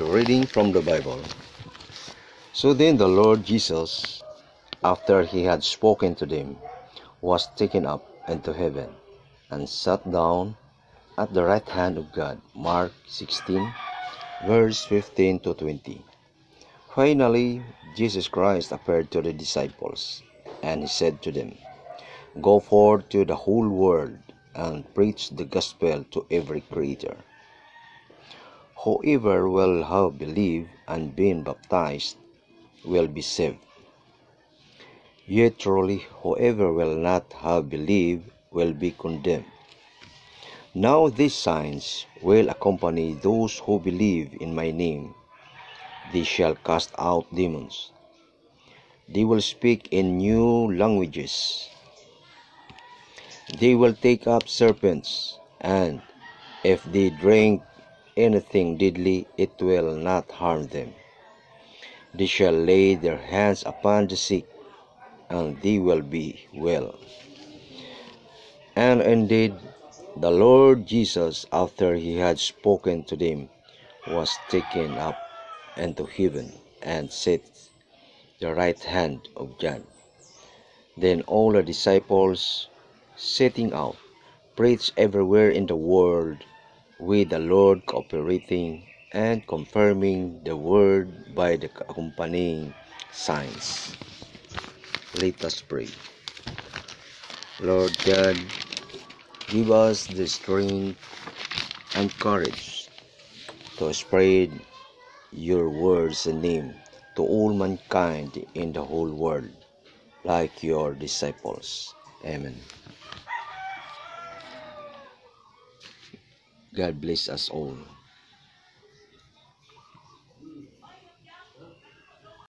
The reading from the Bible. So then the Lord Jesus, after he had spoken to them, was taken up into heaven, and sat down at the right hand of God. Mark 16, verse 15 to 20. Finally, Jesus Christ appeared to the disciples, and he said to them, "Go forth to the whole world, and preach the gospel to every creature. Whoever will have believed and been baptized will be saved. Yet truly, whoever will not have believed will be condemned. Now these signs will accompany those who believe in my name. They shall cast out demons. They will speak in new languages. They will take up serpents, and if they drink anything deadly, it will not harm them. They shall lay their hands upon the sick, and they will be well." And indeed, the Lord Jesus, after he had spoken to them, was taken up into heaven, and sat the right hand of God. Then all the disciples, setting out, preached everywhere in the world, with the Lord cooperating and confirming the word by the accompanying signs. Let us pray. Lord God, give us the strength and courage to spread your words and name to all mankind in the whole world, like your disciples. Amen. God bless us all.